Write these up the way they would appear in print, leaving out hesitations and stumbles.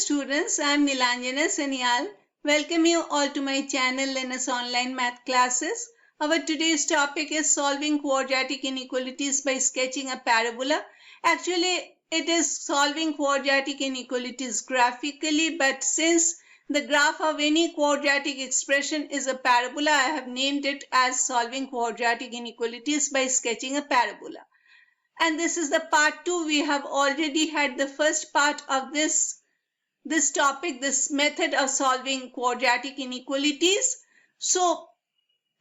students, I am Nilanjana Sanyal. Welcome you all to my channel Learners Online Math Classes. Our today's topic is solving quadratic inequalities by sketching a parabola. Actually, it is solving quadratic inequalities graphically, but since the graph of any quadratic expression is a parabola, I have named it as solving quadratic inequalities by sketching a parabola. And this is the part 2. We have already had the first part of this topic, this method of solving quadratic inequalities. So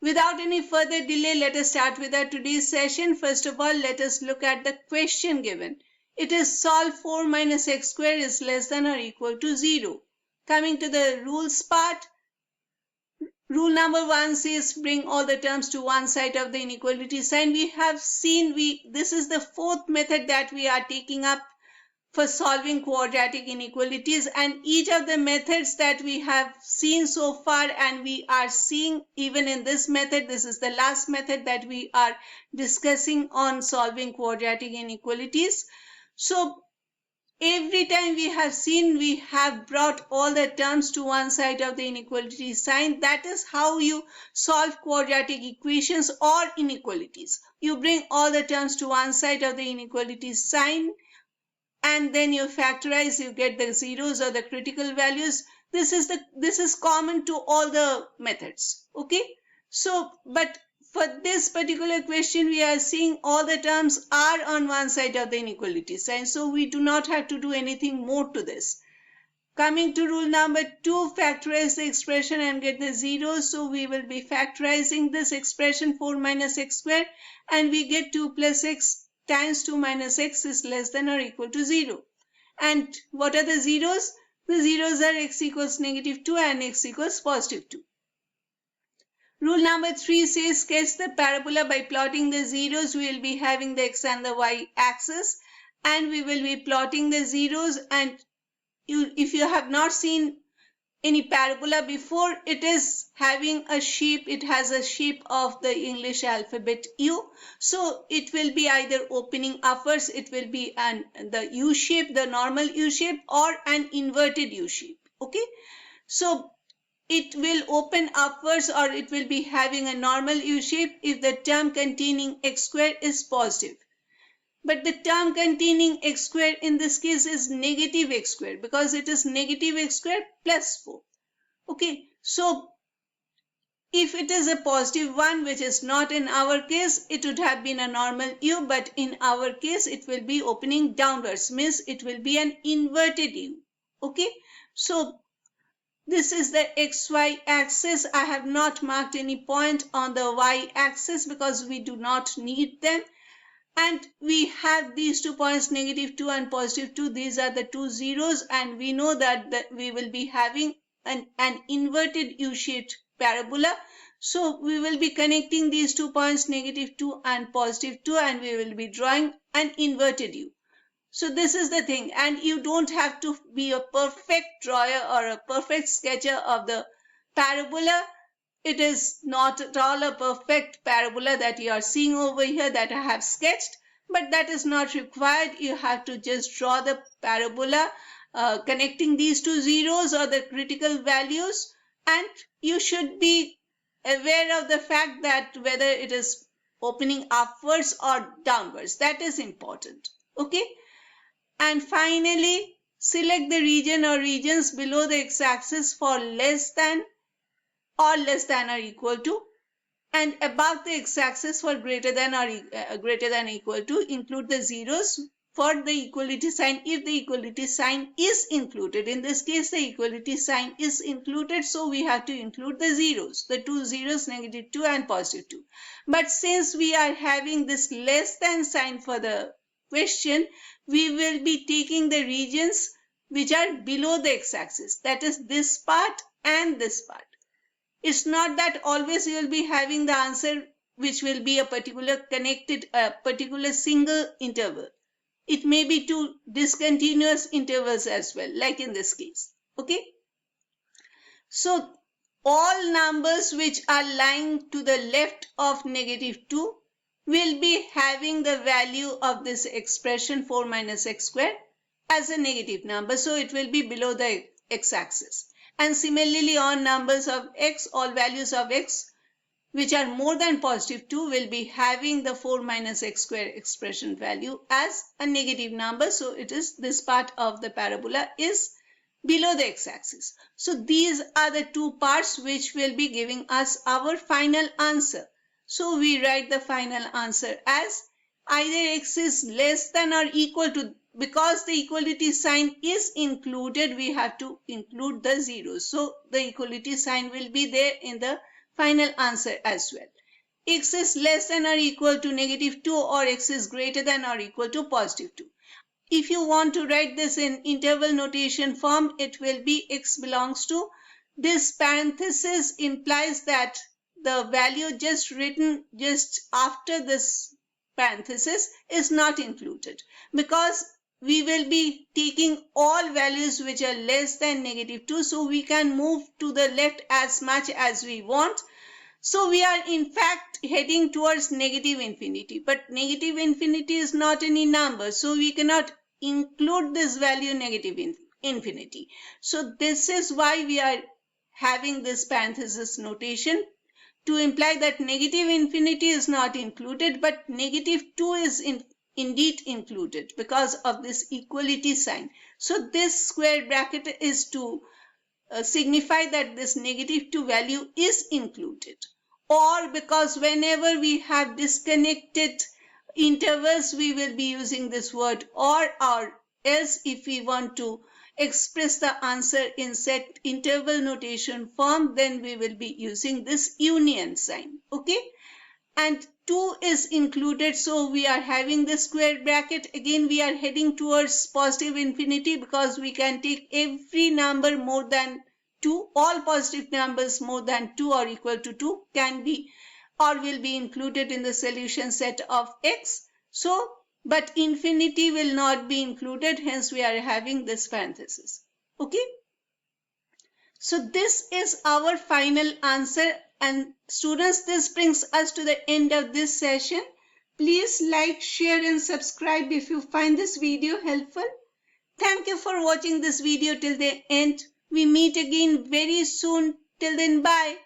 without any further delay, let us start with our today's session. First of all, let us look at the question given. It is solve 4 minus x square is less than or equal to 0. Coming to the rules part, rule number 1 says bring all the terms to one side of the inequality sign. We have seen this is the fourth method that we are taking up for solving quadratic inequalities, and each of the methods that we have seen so far and we are seeing even in this method, this is the last method that we are discussing on solving quadratic inequalities. So every time we have seen, we have brought all the terms to one side of the inequality sign. That is how you solve quadratic equations or inequalities. You bring all the terms to one side of the inequality sign, and then you factorize, you get the zeros or the critical values. This is common to all the methods. Okay, so but for this particular question, we are seeing all the terms are on one side of the inequality sign, so we do not have to do anything more to this. Coming to rule number 2, factorize the expression and get the zeros. So we will be factorizing this expression 4 minus x square, and we get 2 plus x times 2 minus x is less than or equal to 0. And what are the zeros? The zeros are x equals negative 2 and x equals positive 2. Rule number 3 says sketch the parabola by plotting the zeros. We will be having the x and the y axis, and we will be plotting the zeros. And if you have not seen any parabola before, it is having a shape. It has a shape of the English alphabet U. So it will be either opening upwards, it will be the U shape, the normal U shape, or an inverted U shape. Okay, so it will open upwards or it will be having a normal U shape if the term containing x square is positive. But the term containing x square in this case is negative x square, because it is negative x square plus 4. Okay, so if it is a positive one, which is not in our case, it would have been a normal U, but in our case it will be opening downwards, means it will be an inverted U. Okay, so this is the xy axis. I have not marked any point on the y axis because we do not need them. And we have these 2 points, negative 2 and positive 2. These are the two zeros, and we know that we will be having an inverted U-shaped parabola. So we will be connecting these 2 points, negative 2 and positive 2, and we will be drawing an inverted U. So this is the thing, and you don't have to be a perfect drawer or a perfect sketcher of the parabola. It is not at all a perfect parabola that you are seeing over here that I have sketched, but that is not required. You have to just draw the parabola connecting these two zeros or the critical values, and you should be aware of the fact that whether it is opening upwards or downwards. That is important. Okay, and finally select the region or regions below the x-axis for less than or equal to, and above the x-axis for greater than equal to. Include the zeros for the equality sign if the equality sign is included. In this case, the equality sign is included, so we have to include the zeros, the two zeros, negative 2 and positive 2. But since we are having this less than sign for the question, we will be taking the regions which are below the x-axis, that is this part and this part. It's not that always you will be having the answer which will be a particular single interval. It may be two discontinuous intervals as well, like in this case. Okay, so all numbers which are lying to the left of negative 2 will be having the value of this expression 4 minus x square as a negative number, so it will be below the x-axis. And similarly, on numbers of x, all values of x which are more than positive 2 will be having the 4 minus x square expression value as a negative number. So it is this part of the parabola is below the x-axis. So these are the two parts which will be giving us our final answer. So we write the final answer as either x is less than or equal to, because the equality sign is included, we have to include the zeros. So the equality sign will be there in the final answer as well. X is less than or equal to negative 2 or x is greater than or equal to positive 2. If you want to write this in interval notation form, it will be x belongs to, this parenthesis implies that the value just written just after this parenthesis is not included, because we will be taking all values which are less than negative 2, so we can move to the left as much as we want. So we are in fact heading towards negative infinity, but negative infinity is not any number, so we cannot include this value negative infinity. So this is why we are having this parenthesis notation to imply that negative infinity is not included, but negative 2 is indeed included because of this equality sign. So this square bracket is to signify that this negative 2 value is included. Or because whenever we have disconnected intervals, we will be using this word or else if we want to express the answer in set interval notation form, then we will be using this union sign. Okay, and 2 is included, so we are having the square bracket. Again, we are heading towards positive infinity because we can take every number more than 2. All positive numbers more than 2 or equal to 2 can be or will be included in the solution set of x. So, but infinity will not be included, hence we are having this parenthesis. Okay. So this is our final answer. And students, this brings us to the end of this session. Please like, share and subscribe if you find this video helpful. Thank you for watching this video till the end. We meet again very soon. Till then, bye.